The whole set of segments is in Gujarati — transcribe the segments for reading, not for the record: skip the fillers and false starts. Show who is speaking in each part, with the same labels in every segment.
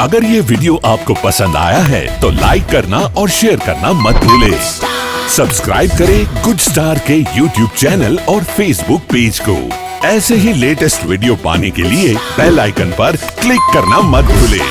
Speaker 1: अगर ये वीडियो आपको पसंद आया है तो लाइक करना और शेयर करना मत भूलें। सब्सक्राइब करें गुड स्टार के यूट्यूब चैनल और फेसबुक पेज को। ऐसे ही लेटेस्ट वीडियो पाने के लिए बेल आइकन पर क्लिक करना मत भूलें।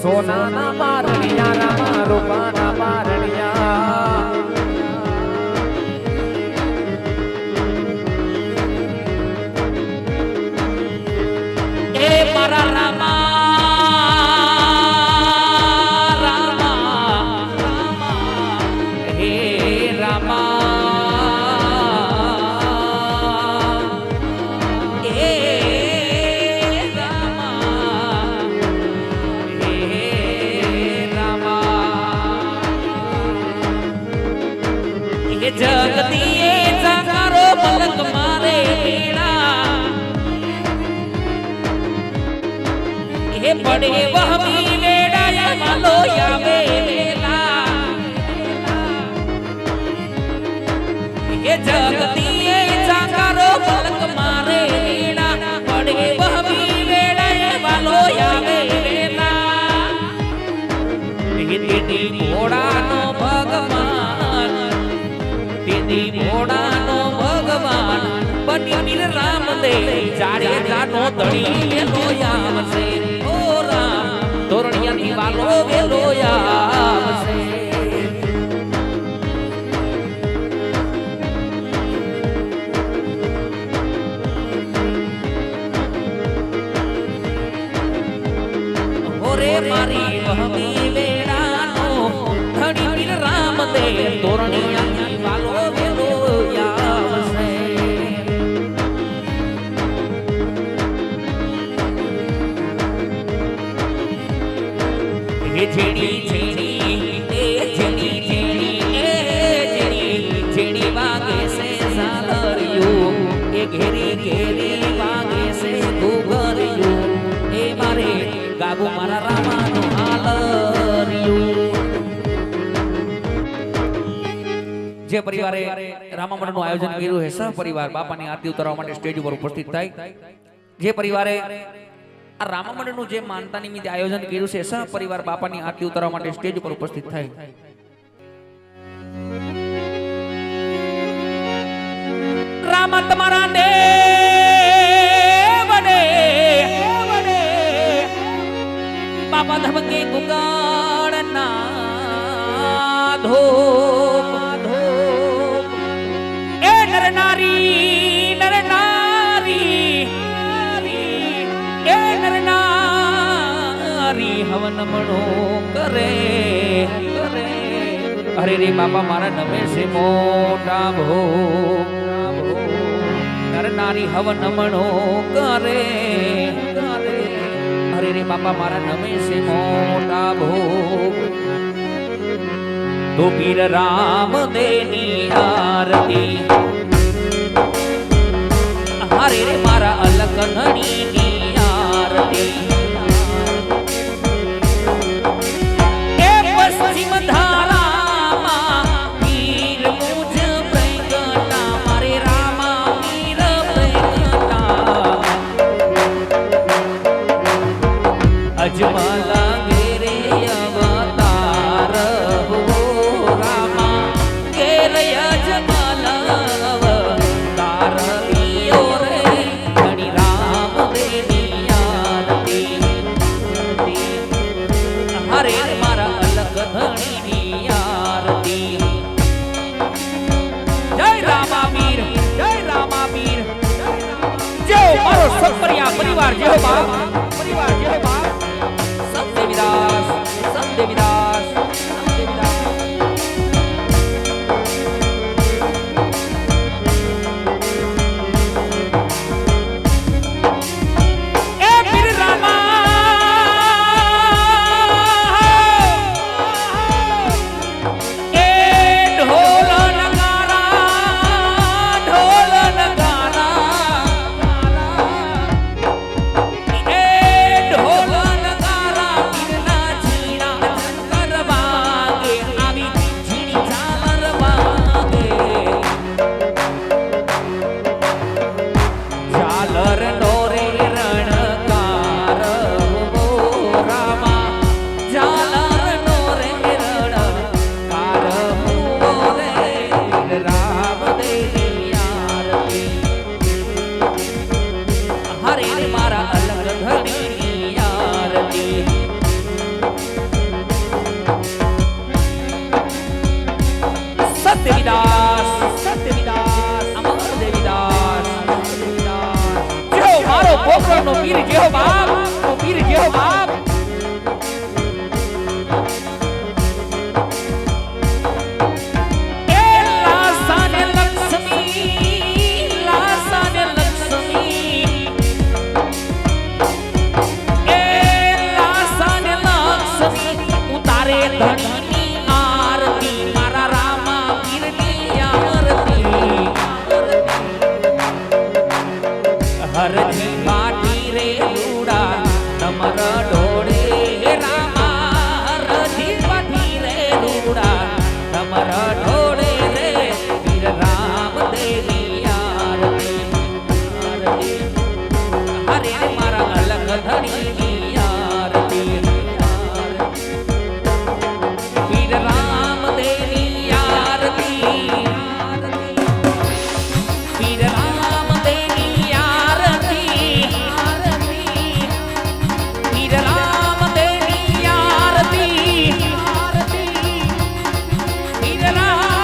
Speaker 2: સોનાના પારણિયા રામા રૂપાના પારણિયા એ મારા રામા જગતીએ જાકારો મલક મારે પીણા એ પડે વહમી વેડાય માલો આવે વેલા એ જગતીએ જાકારો મલક મારે પીણા પડે વહમી વેડાય માલો આવે વેલા દીદી ઘોડાનો ભગવાન દીદી ઘોડાનો ભગવાન બની રામદેવ જાડેજાનો ધણી વેલો આવશે ઓ રામ તોરણિયાની વાલો વેલો આવશે ઓરે મારી વહમી વેડાનો ધણી રામદેવ તોરણિયાની વાલો ઝીણી ઝીણી એ ઝીણી ઝીણી એ ઝીણી ઝીણી વાગે છે સાલરિયું એ ઘેરી ઘેરી વાગે છે ઘૂઘરિયું એ મારે ગાગુ મારા રામાનું હાલરિયું જે પરિવારે રામા મંડળનું આયોજન કર્યું છે સહ પરિવાર બાપાની આરતી ઉતારવા માટે સ્ટેજ ઉપર ઉપસ્થિત થાય જે પરિવારે આ રામા મંડળનું જે માનતા નિમિત્તે આયોજન કર્યું છે સહ પરિવાર બાપાની આરતી ઉતારવા માટે સ્ટેજ ઉપર ઉપસ્થિત થાય રામ તમારા દેવને બાપા ધમકે ગુગાડના ધોપ એ નર નારી એ નર નારી હવન મણો કરે કરે અરે રે બાપા મારા નમે છે મોટા ભોગ નર નારી હવ નમણો કરે અરે રે બાપા મારા નમે છે મોટા ભોગ તો પીર રામ દેની આરતી હરે રે મારા અલક ધણીની આરતી એ પશ્ચિમ ધારામાં પીર મુજ પ્રગટા મારે રામા પીર પ્રગટા અજમલા ગેરે અવતાર હો રામા ગેરે અજમલા અવતાર લિયો રે ધણી રામ દેની આરતી હરે મારા અલગ ધણીની આરતી જય રામાપીર જય મારો સપરિયા પરિવાર જય બાપ સંદેવીદાસ એ પીર રામા એ ઢોલ નગારા એ ઢોલ નગારા પીરના ઝીણા ઝંકર વાગે આવી ઝીણી ઝાલર વાગે ઝાલર ડોરે રણકાર હો રામા ઝાલર ડોરે રણકાર હો રે પીર રામ દેની આરતી હરે રે મારા અલગ ધણીની આરતી સત્યવિદાસ અમર દેવીદાસ જેહો મારો પોકરનો પીર જેહો બાપ એ લાસાને લક્ષ્મી એ લાસાને લક્ષ્મી ઉતારે ધણીની આરતી મારા રામા પીરની આરતી હરજી પાટી રે લૂડા તમર ઢોળે રામા હરજી પાટી રે લૂડા તમર ઢોળે રે પીર રામ દેની આરતી હરે રે મારા અલગ ધણીની આરતી પીર રામ દેની આરતી પીર રામ દેની આરતી પીર રામ દેની આરતી પીર રામ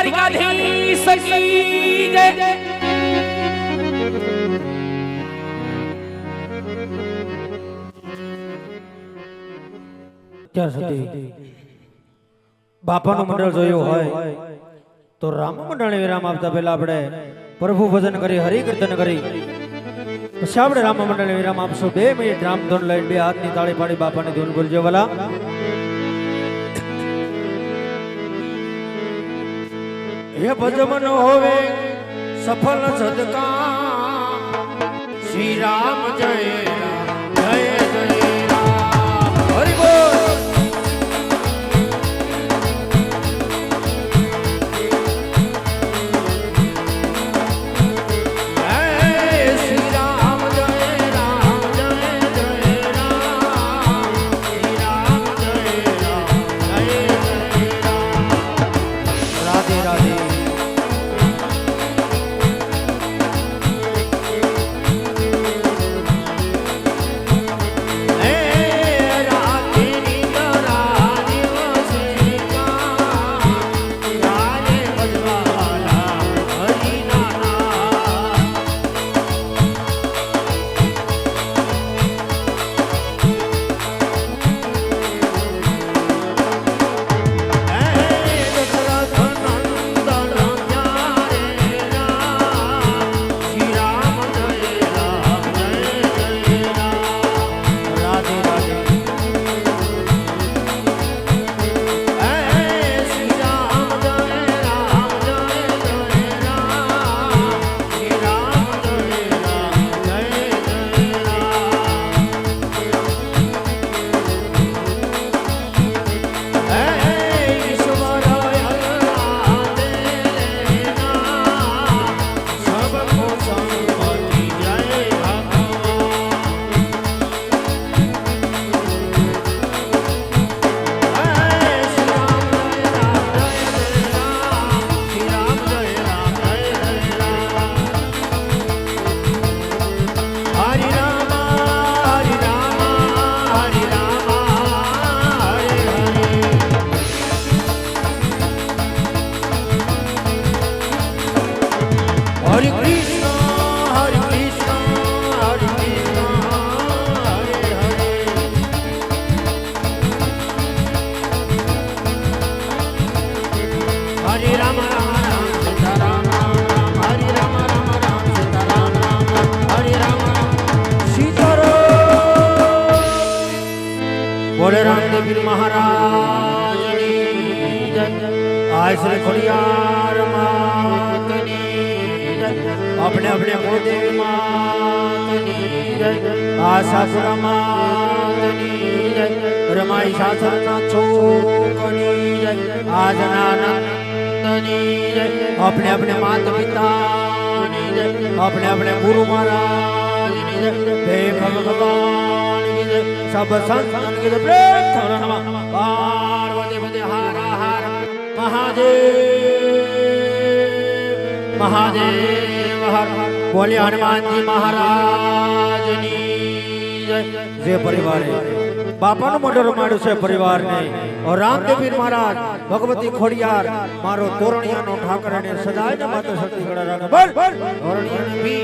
Speaker 2: દ્વારિકાધીશ કી જય
Speaker 3: અત્યાર સુધી બાપાનું મંડળ જોયું હોય તો રામ મંડળને વિરામ આપતા પહેલા આપણે પ્રભુ ભજન કરી હરિ કીર્તન કરી પછી આપણે રામ મંડળને વિરામ આપશું 2 મિનિટ રામધૂન લઈને 2 હાથની તાળી પાડી બાપાની ધૂન બોલજો વાલા હે ભજમન હોવે સફળ સદકા શ્રી રામ જય રામ જય જય રામ હરિ બોલ बोले रामदेव महाराज आय श्री खोड़ियार मातनी अपने अपने कुलदेवी मातनी आशासुरा मातनी रमाई शासना छोकनी आजनानंदनी अपने अपने माता पिता अपने अपने गुरु महाराज भगवान सब संतन के प्रेम पार्वती पति हर हर महादेव महादेव हर बोले हनुमान जी महाराज जे परिवार बापा नु मंडळ माड्યું છે પરિવારને और रामदेव पीर महाराज भगवती खोड़ियार मारो तोरणियानो ठाकरने सदाय ने माता शक्ति गड़ा राखे बोल तोरणियाने